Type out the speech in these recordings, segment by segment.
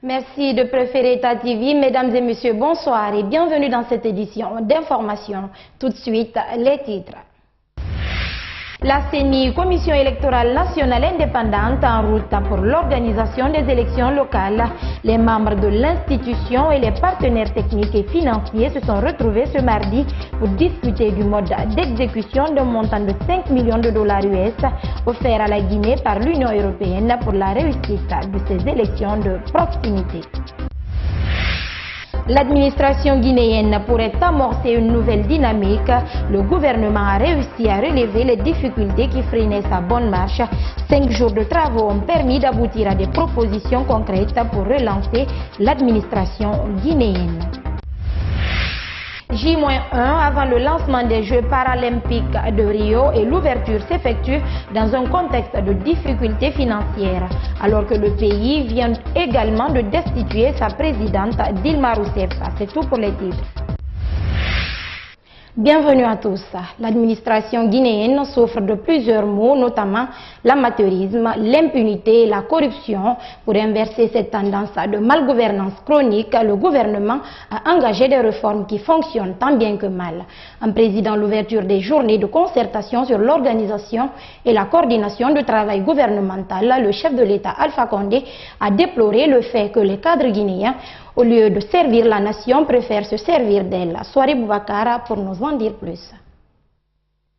Merci de préférer Ta TV. Mesdames et messieurs, bonsoir et bienvenue dans cette édition d'information. Tout de suite, les titres. La CENI, Commission électorale nationale indépendante, en route pour l'organisation des élections locales. Les membres de l'institution et les partenaires techniques et financiers se sont retrouvés ce mardi pour discuter du mode d'exécution d'un montant de 5 millions de dollars US offert à la Guinée par l'Union européenne pour la réussite de ces élections de proximité. L'administration guinéenne pourrait amorcer une nouvelle dynamique. Le gouvernement a réussi à relever les difficultés qui freinaient sa bonne marche. 5 jours de travaux ont permis d'aboutir à des propositions concrètes pour relancer l'administration guinéenne. J-1 avant le lancement des Jeux paralympiques de Rio et l'ouverture s'effectue dans un contexte de difficultés financières, alors que le pays vient également de destituer sa présidente Dilma Rousseff. C'est tout pour les titres. Bienvenue à tous. L'administration guinéenne souffre de plusieurs maux, notamment l'amateurisme, l'impunité et la corruption. Pour inverser cette tendance de malgouvernance chronique, le gouvernement a engagé des réformes qui fonctionnent tant bien que mal. En présidant l'ouverture des journées de concertation sur l'organisation et la coordination du travail gouvernemental, le chef de l'État Alpha Condé a déploré le fait que les cadres guinéens, au lieu de servir la nation, préfèrent se servir d'elle. Soirée Boubacara pour nous en dire plus.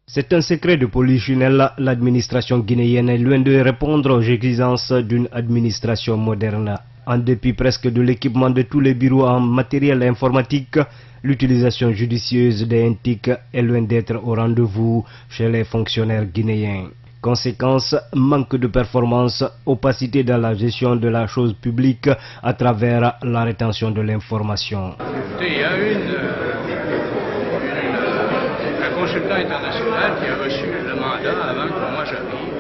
C'est un secret de polichinelle. L'administration guinéenne est loin de répondre aux exigences d'une administration moderne. En dépit presque de l'équipement de tous les bureaux en matériel informatique, l'utilisation judicieuse des NTIC est loin d'être au rendez-vous chez les fonctionnaires guinéens. Conséquence, manque de performance, opacité dans la gestion de la chose publique à travers la rétention de l'information. Il y a un consultant international qui a reçu le mandat avant que moi j'arrive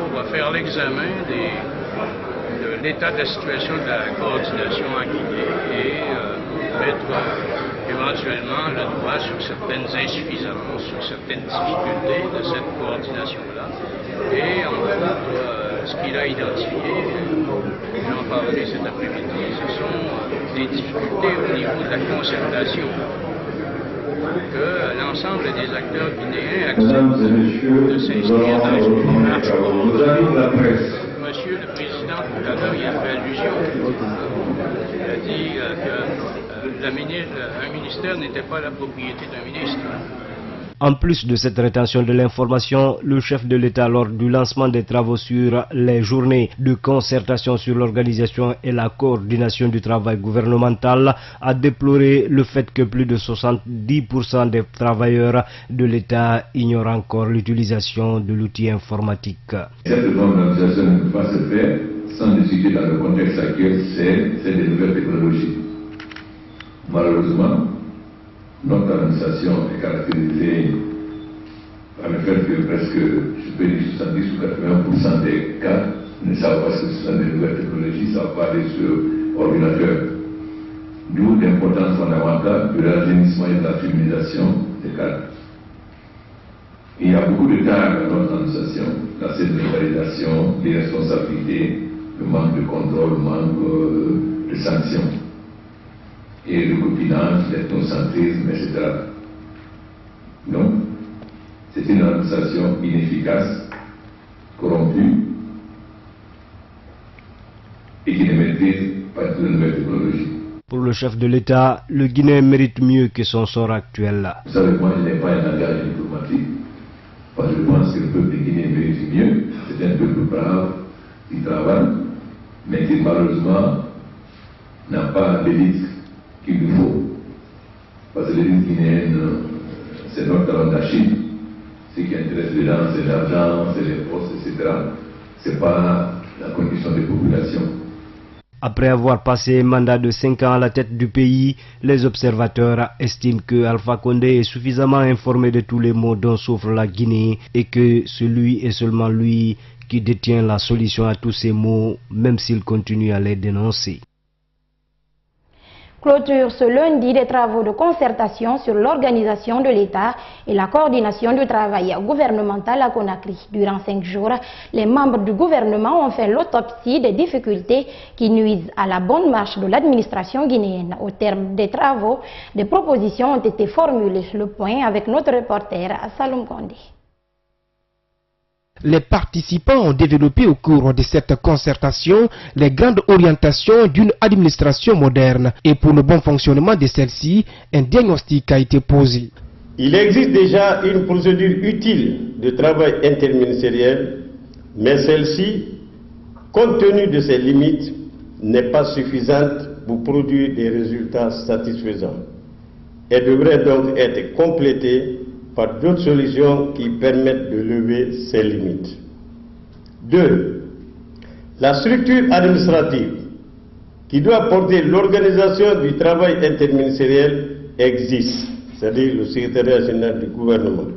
pour faire l'examen de l'état de la situation de la coordination en Guinée et mettre éventuellement le doigt sur certaines insuffisances, sur certaines difficultés de cette coordination-là. Et en fait, ce qu'il a identifié, j'en parlerai cet après-midi, ce sont des difficultés au niveau de la concertation que l'ensemble des acteurs guinéens acceptent de s'inscrire dans une démarche commune. Monsieur le Président, tout à l'heure, il a fait allusion. Il a dit qu'un ministère n'était pas la propriété d'un ministre. En plus de cette rétention de l'information, le chef de l'État, lors du lancement des travaux sur les journées de concertation sur l'organisation et la coordination du travail gouvernemental, a déploré le fait que plus de 70% des travailleurs de l'État ignorent encore l'utilisation de l'outil informatique. Cette organisation ne peut pas se faire sans discuter dans le contexte actuel, c'est des nouvelles technologies. Malheureusement, notre administration est caractérisée par le fait que presque, je peux dire 70 ou 80% des cas ne savent pas ce que sont des nouvelles technologies, ne savent pas aller sur ordinateur. D'où l'importance fondamentale de l'assainissement et de la féminisation des cadres. Il y a beaucoup de tâches dans notre administration, la centralisation, les responsabilités, le manque de contrôle, le manque de sanctions. Et le copinage, l'ethnocentrisme, etc. Donc, c'est une administration inefficace, corrompue, et qui ne maîtrise pas toutes les nouvelles technologies. Pour le chef de l'État, le Guinéen mérite mieux que son sort actuel. Vous savez, moi, je n'ai pas un langage diplomatique, parce que je pense que le peuple guinéen mérite mieux. C'est un peuple brave, qui travaille, mais qui malheureusement n'a pas l'élite qu'il nous faut. Parce que l'élite guinéenne, c'est notre talent d'Achille. Ce qui intéresse les gens, c'est l'argent, c'est les postes, etc. Ce n'est pas la condition des populations. Après avoir passé un mandat de 5 ans à la tête du pays, les observateurs estiment que Alpha Condé est suffisamment informé de tous les maux dont souffre la Guinée et que c'est lui et seulement lui qui détient la solution à tous ces maux, même s'il continue à les dénoncer. Clôture ce lundi des travaux de concertation sur l'organisation de l'État et la coordination du travail gouvernemental à Conakry. Durant 5 jours, les membres du gouvernement ont fait l'autopsie des difficultés qui nuisent à la bonne marche de l'administration guinéenne. Au terme des travaux, des propositions ont été formulées. Le point avec notre reporter Saloum Kondé. Les participants ont développé au cours de cette concertation les grandes orientations d'une administration moderne et pour le bon fonctionnement de celle-ci, un diagnostic a été posé. Il existe déjà une procédure utile de travail interministériel, mais celle-ci, compte tenu de ses limites, n'est pas suffisante pour produire des résultats satisfaisants. Elle devrait donc être complétée par d'autres solutions qui permettent de lever ces limites. 2. La structure administrative qui doit porter l'organisation du travail interministériel existe, c'est-à-dire le secrétariat général du gouvernement,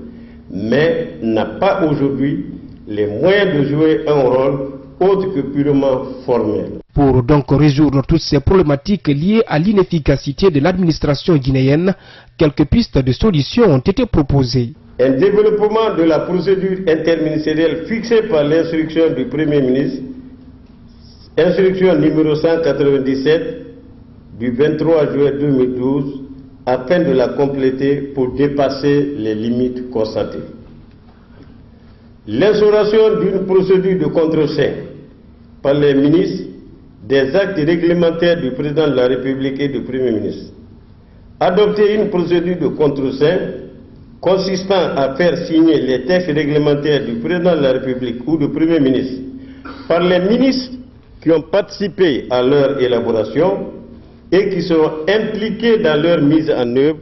mais n'a pas aujourd'hui les moyens de jouer un rôle autre que purement formel. Pour donc résoudre toutes ces problématiques liées à l'inefficacité de l'administration guinéenne, quelques pistes de solutions ont été proposées. Un développement de la procédure interministérielle fixée par l'instruction du Premier ministre, instruction numéro 197 du 23 juin 2012, afin de la compléter pour dépasser les limites constatées. L'instauration d'une procédure de contrôle par les ministres des actes réglementaires du président de la République et du Premier ministre. Adopter une procédure de contrôle consistant à faire signer les textes réglementaires du président de la République ou du Premier ministre par les ministres qui ont participé à leur élaboration et qui seront impliqués dans leur mise en œuvre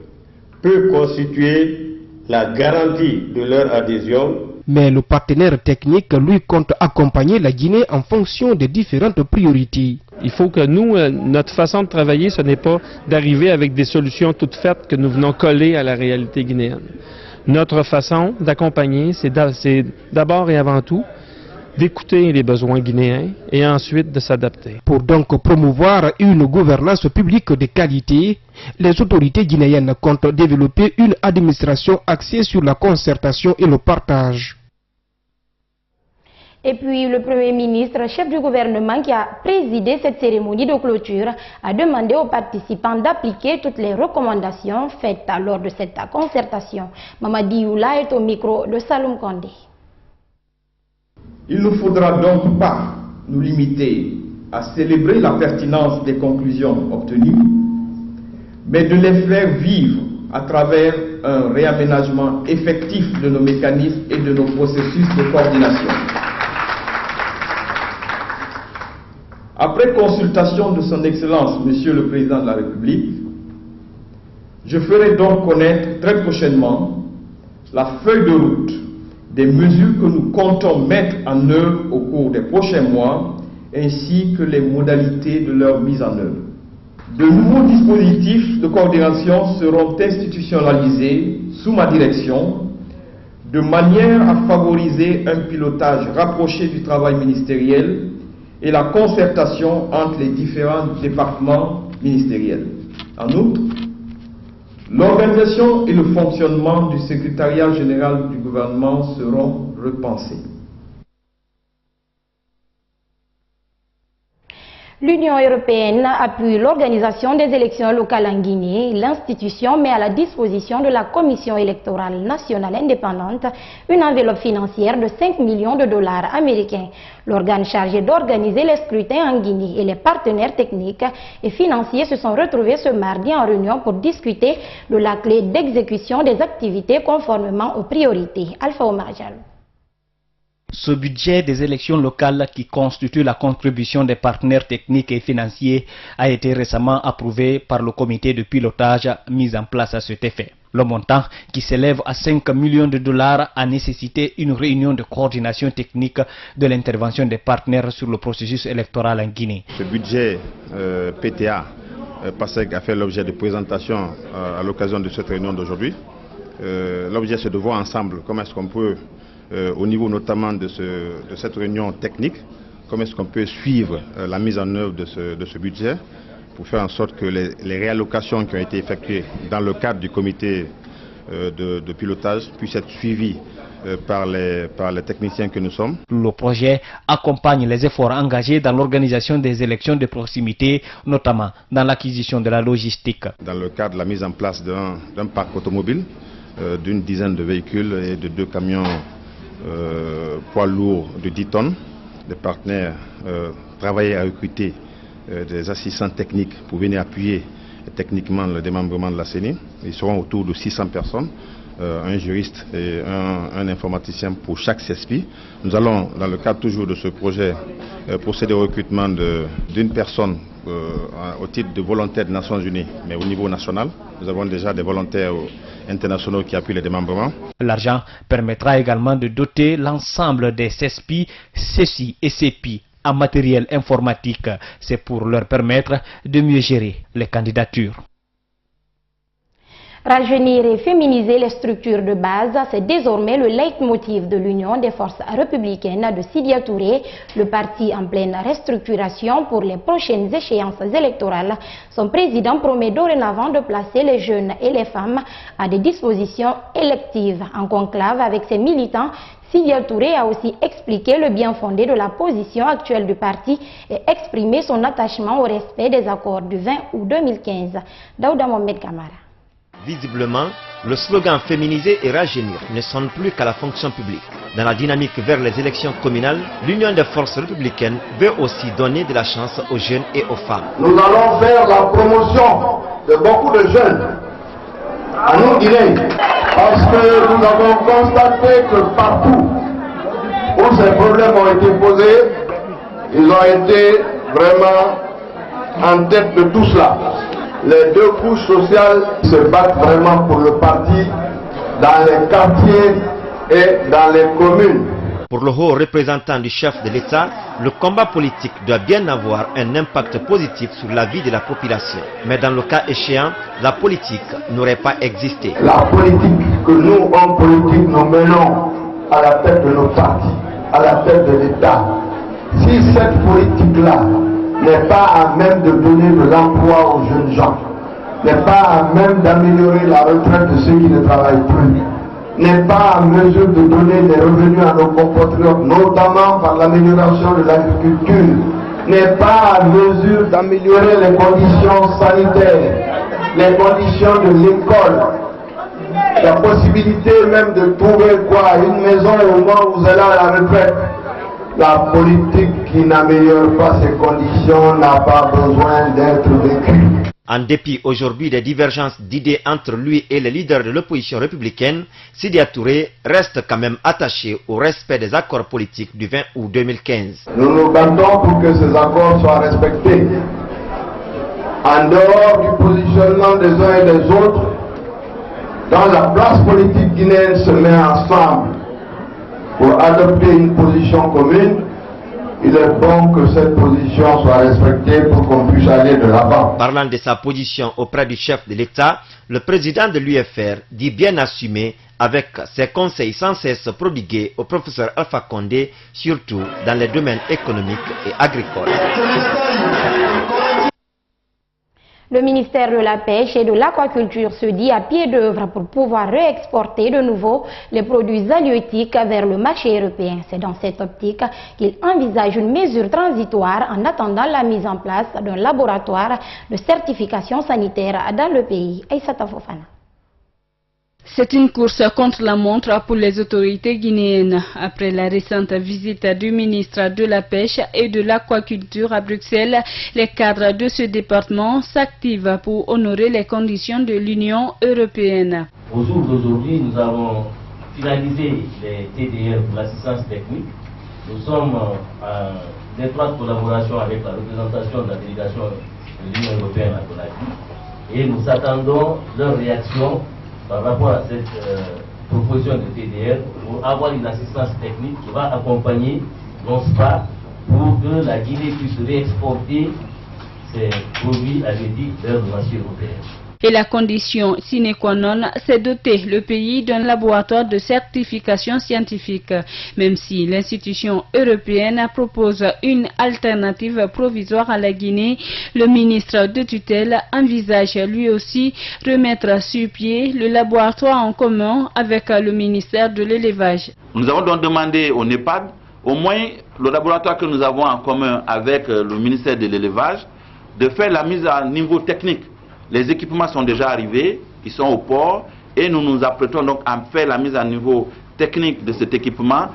peut constituer la garantie de leur adhésion. Mais le partenaire technique, lui, compte accompagner la Guinée en fonction des différentes priorités. Il faut que nous, notre façon de travailler, ce n'est pas d'arriver avec des solutions toutes faites que nous venons coller à la réalité guinéenne. Notre façon d'accompagner, c'est d'abord et avant tout d'écouter les besoins guinéens et ensuite de s'adapter. Pour donc promouvoir une gouvernance publique de qualité, les autorités guinéennes comptent développer une administration axée sur la concertation et le partage. Et puis le Premier ministre, chef du gouvernement qui a présidé cette cérémonie de clôture, a demandé aux participants d'appliquer toutes les recommandations faites lors de cette concertation. Mamadi Youla est au micro de Saloum Kondé. Il ne faudra donc pas nous limiter à célébrer la pertinence des conclusions obtenues, mais de les faire vivre à travers un réaménagement effectif de nos mécanismes et de nos processus de coordination. Après consultation de son Excellence, Monsieur le Président de la République, je ferai donc connaître très prochainement la feuille de route des mesures que nous comptons mettre en œuvre au cours des prochains mois, ainsi que les modalités de leur mise en œuvre. De nouveaux dispositifs de coordination seront institutionnalisés sous ma direction, de manière à favoriser un pilotage rapproché du travail ministériel et la concertation entre les différents départements ministériels. En outre, l'organisation et le fonctionnement du secrétariat général du gouvernement seront repensés. L'Union européenne appuie l'organisation des élections locales en Guinée. L'institution met à la disposition de la Commission électorale nationale indépendante une enveloppe financière de 5 millions de dollars américains. L'organe chargé d'organiser les scrutins en Guinée et les partenaires techniques et financiers se sont retrouvés ce mardi en réunion pour discuter de la clé d'exécution des activités conformément aux priorités. Alpha Omar Diallo. Ce budget des élections locales qui constitue la contribution des partenaires techniques et financiers a été récemment approuvé par le comité de pilotage mis en place à cet effet. Le montant, qui s'élève à 5 millions de dollars, a nécessité une réunion de coordination technique de l'intervention des partenaires sur le processus électoral en Guinée. Ce budget PTA PASEG a fait l'objet de présentation à l'occasion de cette réunion d'aujourd'hui. L'objet, c'est de voir ensemble comment est-ce qu'on peut, au niveau notamment de cette réunion technique, comment est-ce qu'on peut suivre la mise en œuvre de ce budget pour faire en sorte que les réallocations qui ont été effectuées dans le cadre du comité de pilotage puissent être suivies par les techniciens que nous sommes. Le projet accompagne les efforts engagés dans l'organisation des élections de proximité, notamment dans l'acquisition de la logistique. Dans le cadre de la mise en place d'un parc automobile, d'une dizaine de véhicules et de 2 camions poids lourds de 10 tonnes, les partenaires travaillaient à recruter des assistants techniques pour venir appuyer techniquement le démembrement de la CENI. Ils seront autour de 600 personnes. Un juriste et un informaticien pour chaque CESPI. Nous allons, dans le cadre toujours de ce projet, procéder au recrutement d'une personne au titre de volontaire des Nations Unies, mais au niveau national. Nous avons déjà des volontaires internationaux qui appuient les démembrements. L'argent permettra également de doter l'ensemble des CESPI, CECI et CEPI en matériel informatique. C'est pour leur permettre de mieux gérer les candidatures. Rajeunir et féminiser les structures de base, c'est désormais le leitmotiv de l'Union des forces républicaines de Sidya Touré, le parti en pleine restructuration pour les prochaines échéances électorales. Son président promet dorénavant de placer les jeunes et les femmes à des dispositions électives. En conclave avec ses militants, Sidya Touré a aussi expliqué le bien fondé de la position actuelle du parti et exprimé son attachement au respect des accords du 20 août 2015. Daouda Mohamed Kamara. Visiblement, le slogan « Féminiser et rajeunir » ne sonne plus qu'à la fonction publique. Dans la dynamique vers les élections communales, l'Union des forces républicaines veut aussi donner de la chance aux jeunes et aux femmes. Nous allons faire la promotion de beaucoup de jeunes à nous Guinéens, parce que nous avons constaté que partout où ces problèmes ont été posés, ils ont été vraiment en tête de tout cela. Les 2 couches sociales se battent vraiment pour le parti dans les quartiers et dans les communes. Pour le haut représentant du chef de l'État, le combat politique doit bien avoir un impact positif sur la vie de la population. Mais dans le cas échéant, la politique n'aurait pas existé. La politique que nous, hommes politiques, nous menons à la tête de nos partis, à la tête de l'État, si cette politique-là n'est pas à même de donner de l'emploi aux jeunes gens, n'est pas à même d'améliorer la retraite de ceux qui ne travaillent plus, n'est pas à mesure de donner des revenus à nos compatriotes, notamment par l'amélioration de l'agriculture, n'est pas à mesure d'améliorer les conditions sanitaires, les conditions de l'école, la possibilité même de trouver une maison au moment où vous allez à la retraite. La politique qui n'améliore pas ces conditions n'a pas besoin d'être vécue. En dépit aujourd'hui des divergences d'idées entre lui et les leaders de l'opposition républicaine, Sidya Touré reste quand même attaché au respect des accords politiques du 20 août 2015. Nous nous battons pour que ces accords soient respectés. En dehors du positionnement des uns et des autres, quand la place politique guinéenne se met ensemble pour adopter une position commune, il est bon que cette position soit respectée pour qu'on puisse aller de l'avant. Parlant de sa position auprès du chef de l'État, le président de l'UFR dit bien assumer avec ses conseils sans cesse prodigués au professeur Alpha Condé, surtout dans les domaines économiques et agricoles. Le ministère de la Pêche et de l'Aquaculture se dit à pied d'œuvre pour pouvoir réexporter de nouveau les produits halieutiques vers le marché européen. C'est dans cette optique qu'il envisage une mesure transitoire en attendant la mise en place d'un laboratoire de certification sanitaire dans le pays. Aïssata Fofana. C'est une course contre la montre pour les autorités guinéennes. Après la récente visite du ministre de la Pêche et de l'Aquaculture à Bruxelles, les cadres de ce département s'activent pour honorer les conditions de l'Union européenne. Au jour d'aujourd'hui, nous avons finalisé les TDR pour l'assistance technique. Nous sommes en étroite collaboration avec la représentation de la délégation de l'Union européenne à Conakry et nous attendons leur réaction par rapport à cette proposition de TDR pour avoir une assistance technique qui va accompagner l'ONSPA pour que la Guinée puisse réexporter ses produits halieutiques vers le marché européen. Et la condition sine qua non, c'est doter le pays d'un laboratoire de certification scientifique. Même si l'institution européenne propose une alternative provisoire à la Guinée, le ministre de tutelle envisage lui aussi remettre sur pied le laboratoire en commun avec le ministère de l'élevage. Nous avons donc demandé au NEPAD, au moins le laboratoire que nous avons en commun avec le ministère de l'élevage, de faire la mise à niveau technique. Les équipements sont déjà arrivés, ils sont au port et nous nous apprêtons donc à faire la mise à niveau technique de cet équipement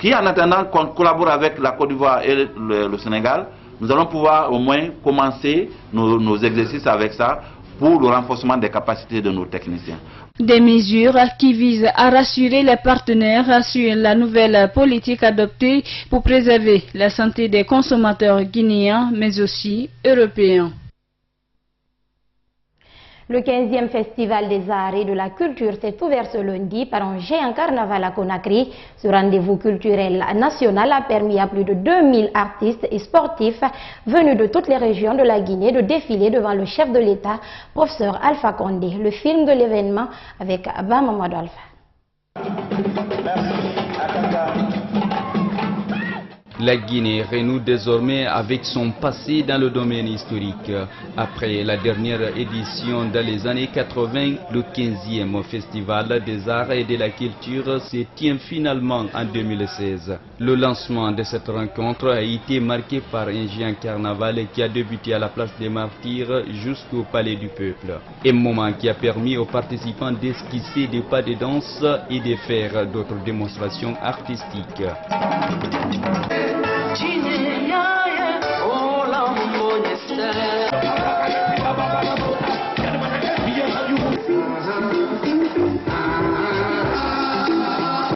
qui, en attendant qu'on collabore avec la Côte d'Ivoire et le Sénégal, nous allons pouvoir au moins commencer nos exercices avec ça pour le renforcement des capacités de nos techniciens. Des mesures qui visent à rassurer les partenaires sur la nouvelle politique adoptée pour préserver la santé des consommateurs guinéens mais aussi européens. Le 15e Festival des Arts et de la Culture s'est ouvert ce lundi par un géant carnaval à Conakry. Ce rendez-vous culturel national a permis à plus de 2000 artistes et sportifs venus de toutes les régions de la Guinée de défiler devant le chef de l'État, professeur Alpha Condé. Le film de l'événement avec Abba Mamadou Alpha. La Guinée renoue désormais avec son passé dans le domaine historique. Après la dernière édition dans les années 80, le 15e Festival des Arts et de la Culture se tient finalement en 2016. Le lancement de cette rencontre a été marqué par un géant carnaval qui a débuté à la place des Martyrs jusqu'au Palais du Peuple. Un moment qui a permis aux participants d'esquisser des pas de danse et de faire d'autres démonstrations artistiques.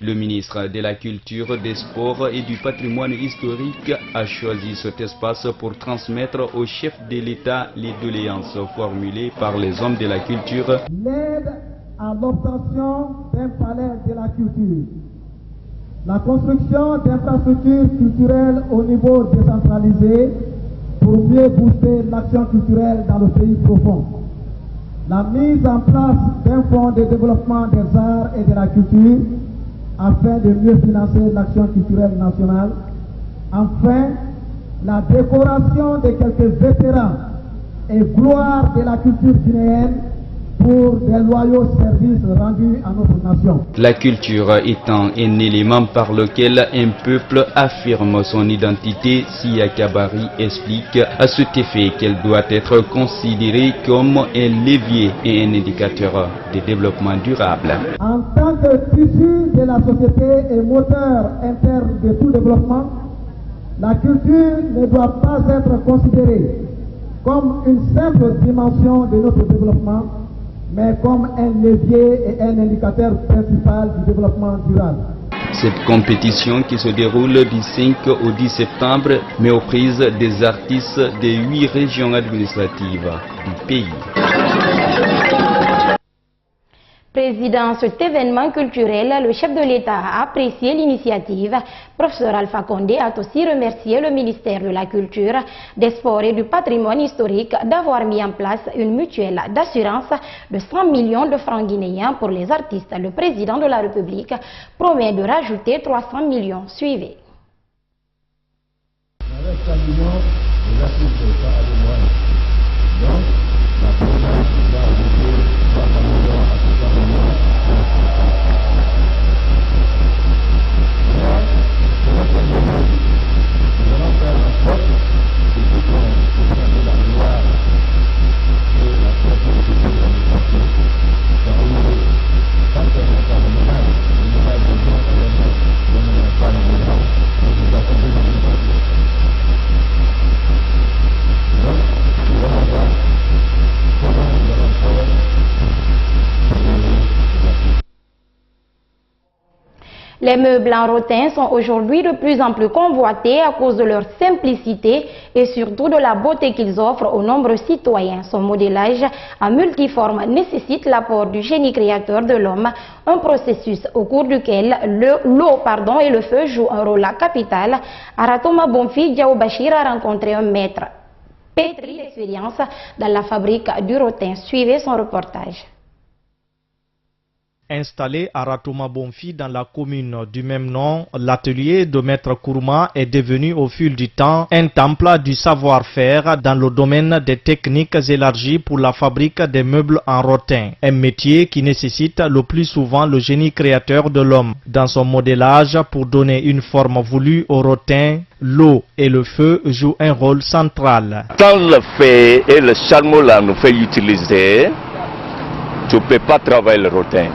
Le ministre de la Culture, des Sports et du Patrimoine historique a choisi cet espace pour transmettre au chef de l'État les doléances formulées par les hommes de la culture. L'aide à l'obtention d'un palais de la culture. La construction d'infrastructures culturelles au niveau décentralisé pour mieux booster l'action culturelle dans le pays profond. La mise en place d'un fonds de développement des arts et de la culture afin de mieux financer l'action culturelle nationale. Enfin, la décoration de quelques vétérans et gloires de la culture guinéenne pour des loyaux services rendus à notre nation. La culture étant un élément par lequel un peuple affirme son identité, Sia Kabari explique à cet effet qu'elle doit être considérée comme un levier et un indicateur de développement durable. En tant que tissu de la société et moteur interne de tout développement, la culture ne doit pas être considérée comme une simple dimension de notre développement, mais comme un levier et un indicateur principal du développement durable. Cette compétition qui se déroule du 5 au 10 septembre met aux prises des artistes des 8 régions administratives du pays. Président cet événement culturel, le chef de l'État a apprécié l'initiative. Professeur Alpha Condé a aussi remercié le ministère de la Culture, des Sports et du Patrimoine historique d'avoir mis en place une mutuelle d'assurance de 100 millions de francs guinéens pour les artistes. Le président de la République promet de rajouter 300 millions. Suivez. Les meubles en rotin sont aujourd'hui de plus en plus convoités à cause de leur simplicité et surtout de la beauté qu'ils offrent aux nombreux citoyens. Son modélage en multiforme nécessite l'apport du génie créateur de l'homme, un processus au cours duquel l'eau et le feu jouent un rôle capital. Aratoma Bonfi Diao Bachir a rencontré un maître. pétri d'expérience dans la fabrique du rotin. Suivez son reportage. Installé à Ratouma Bonfi dans la commune du même nom, l'atelier de Maître Kourouma est devenu au fil du temps un temple du savoir-faire dans le domaine des techniques élargies pour la fabrique des meubles en rotin. Un métier qui nécessite le plus souvent le génie créateur de l'homme. Dans son modélage, pour donner une forme voulue au rotin, l'eau et le feu jouent un rôle central. Quand le feu et le chalumeau là nous fait utiliser, tu ne peux pas travailler le rotin.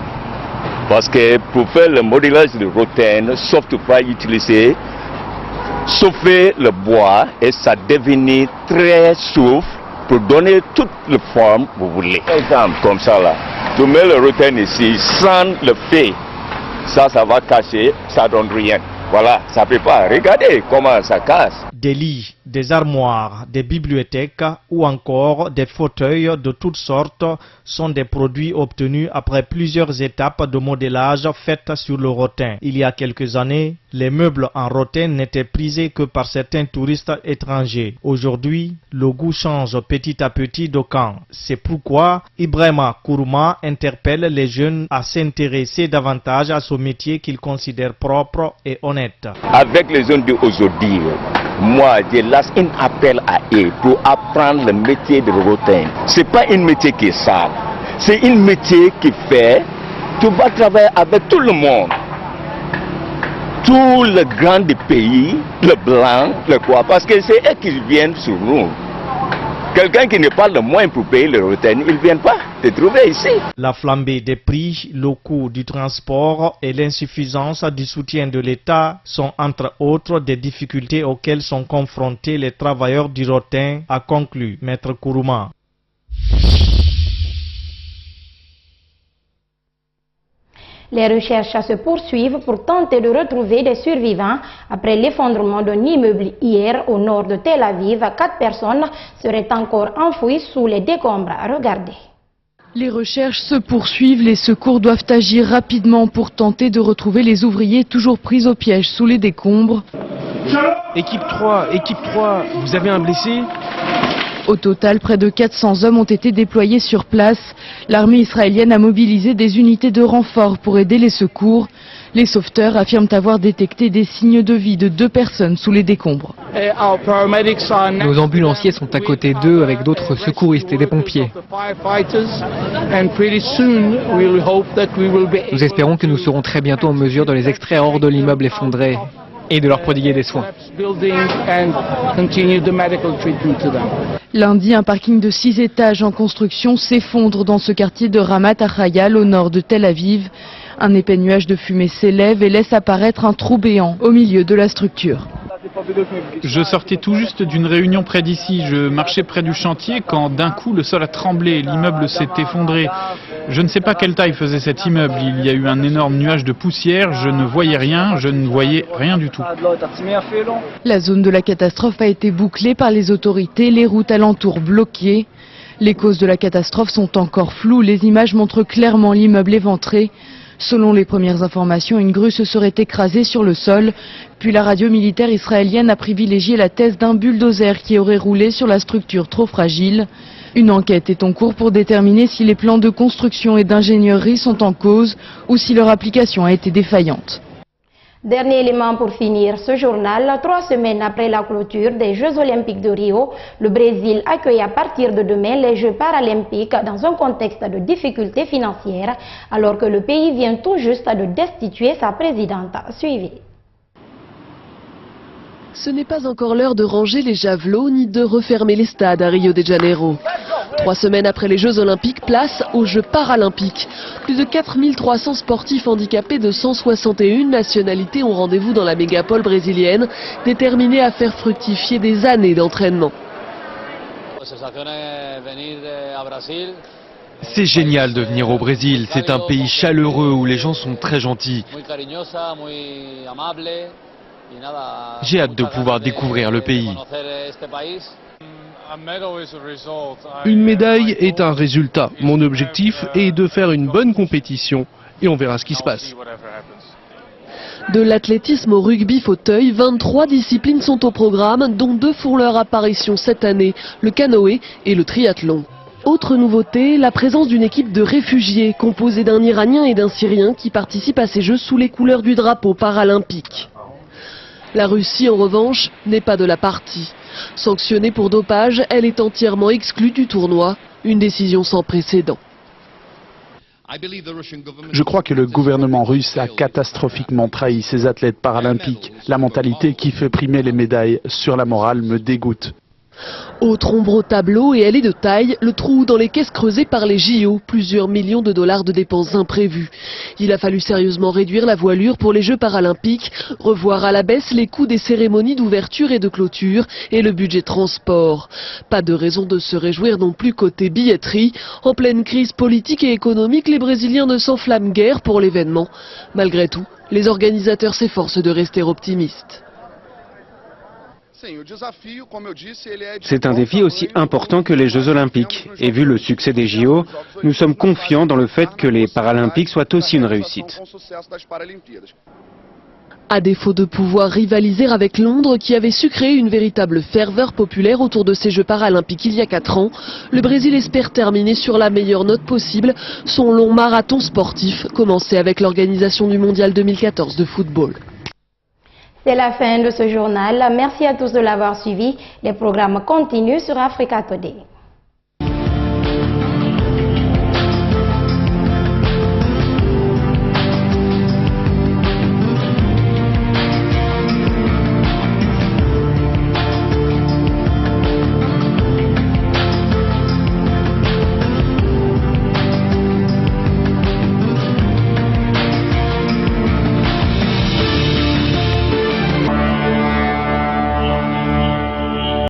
Parce que pour faire le modélage du rotin, sauf tu peux utiliser, chauffer le bois et ça devient très souple pour donner toute la forme que vous voulez. Exemple comme ça là, tu mets le rotin ici sans le feu, ça va cacher, ça donne rien. Voilà, ça ne peut pas. Regardez comment ça casse. Des lits, des armoires, des bibliothèques ou encore des fauteuils de toutes sortes sont des produits obtenus après plusieurs étapes de modélage faites sur le rotin. Il y a quelques années, les meubles en rotin n'étaient prisés que par certains touristes étrangers. Aujourd'hui, le goût change petit à petit de camp. C'est pourquoi Ibrahima Kourouma interpelle les jeunes à s'intéresser davantage à ce métier qu'ils considèrent propre et honnête. Avec les jeunes d'aujourd'hui, moi, je lance un appel à eux pour apprendre le métier de rotin. Ce n'est pas un métier qui est sale. C'est un métier qui fait, tu vas travailler avec tout le monde. Tout le grand des pays, le blanc, le quoi, parce que c'est eux qui viennent sur nous. Quelqu'un qui n'est pas le moins pour payer le rotin, ils ne viennent pas te trouver ici. La flambée des prix, le coût du transport et l'insuffisance du soutien de l'État sont entre autres des difficultés auxquelles sont confrontés les travailleurs du rotin, a conclu Maître Kourouma. Les recherches se poursuivent pour tenter de retrouver des survivants. Après l'effondrement d'un immeuble hier au nord de Tel Aviv, 4 personnes seraient encore enfouies sous les décombres. Regardez. Les recherches se poursuivent, les secours doivent agir rapidement pour tenter de retrouver les ouvriers toujours pris au piège sous les décombres. Équipe 3, vous avez un blessé ? Au total, près de 400 hommes ont été déployés sur place. L'armée israélienne a mobilisé des unités de renfort pour aider les secours. Les sauveteurs affirment avoir détecté des signes de vie de 2 personnes sous les décombres. Nos ambulanciers sont à côté d'eux avec d'autres secouristes et des pompiers. Nous espérons que nous serons très bientôt en mesure de les extraire hors de l'immeuble effondré et de leur prodiguer des soins. Lundi, un parking de 6 étages en construction s'effondre dans ce quartier de Ramat HaChayal au nord de Tel Aviv. Un épais nuage de fumée s'élève et laisse apparaître un trou béant au milieu de la structure. Je sortais tout juste d'une réunion près d'ici. Je marchais près du chantier quand d'un coup le sol a tremblé, l'immeuble s'est effondré. Je ne sais pas quelle taille faisait cet immeuble. Il y a eu un énorme nuage de poussière. Je ne voyais rien du tout. La zone de la catastrophe a été bouclée par les autorités, les routes alentours bloquées. Les causes de la catastrophe sont encore floues. Les images montrent clairement l'immeuble éventré. Selon les premières informations, une grue se serait écrasée sur le sol. Puis la radio militaire israélienne a privilégié la thèse d'un bulldozer qui aurait roulé sur la structure trop fragile. Une enquête est en cours pour déterminer si les plans de construction et d'ingénierie sont en cause ou si leur application a été défaillante. Dernier élément pour finir ce journal. 3 semaines après la clôture des Jeux Olympiques de Rio, le Brésil accueille à partir de demain les Jeux Paralympiques dans un contexte de difficultés financières, alors que le pays vient tout juste de destituer sa présidente. Suivez. Ce n'est pas encore l'heure de ranger les javelots ni de refermer les stades à Rio de Janeiro. 3 semaines après les Jeux Olympiques, place aux Jeux Paralympiques. Plus de 4300 sportifs handicapés de 161 nationalités ont rendez-vous dans la mégapole brésilienne, déterminés à faire fructifier des années d'entraînement. C'est génial de venir au Brésil, c'est un pays chaleureux où les gens sont très gentils. J'ai hâte de pouvoir découvrir le pays. Une médaille est un résultat. Mon objectif est de faire une bonne compétition et on verra ce qui se passe. De l'athlétisme au rugby fauteuil, 23 disciplines sont au programme, dont 2 font leur apparition cette année, le canoë et le triathlon. Autre nouveauté, la présence d'une équipe de réfugiés composée d'un Iranien et d'un Syrien qui participent à ces Jeux sous les couleurs du drapeau paralympique. La Russie, en revanche, n'est pas de la partie. Sanctionnée pour dopage, elle est entièrement exclue du tournoi, une décision sans précédent. Je crois que le gouvernement russe a catastrophiquement trahi ses athlètes paralympiques. La mentalité qui fait primer les médailles sur la morale me dégoûte. Autre ombre au tableau, et elle est de taille, le trou dans les caisses creusées par les JO, plusieurs millions de dollars de dépenses imprévues. Il a fallu sérieusement réduire la voilure pour les Jeux paralympiques, revoir à la baisse les coûts des cérémonies d'ouverture et de clôture et le budget transport. Pas de raison de se réjouir non plus côté billetterie. En pleine crise politique et économique, les Brésiliens ne s'enflamment guère pour l'événement. Malgré tout, les organisateurs s'efforcent de rester optimistes. C'est un défi aussi important que les Jeux Olympiques. Et vu le succès des JO, nous sommes confiants dans le fait que les Paralympiques soient aussi une réussite. À défaut de pouvoir rivaliser avec Londres, qui avait su créer une véritable ferveur populaire autour de ces Jeux paralympiques il y a 4 ans, le Brésil espère terminer sur la meilleure note possible son long marathon sportif, commencé avec l'organisation du Mondial 2014 de football. C'est la fin de ce journal. Merci à tous de l'avoir suivi. Les programmes continuent sur Africa Today.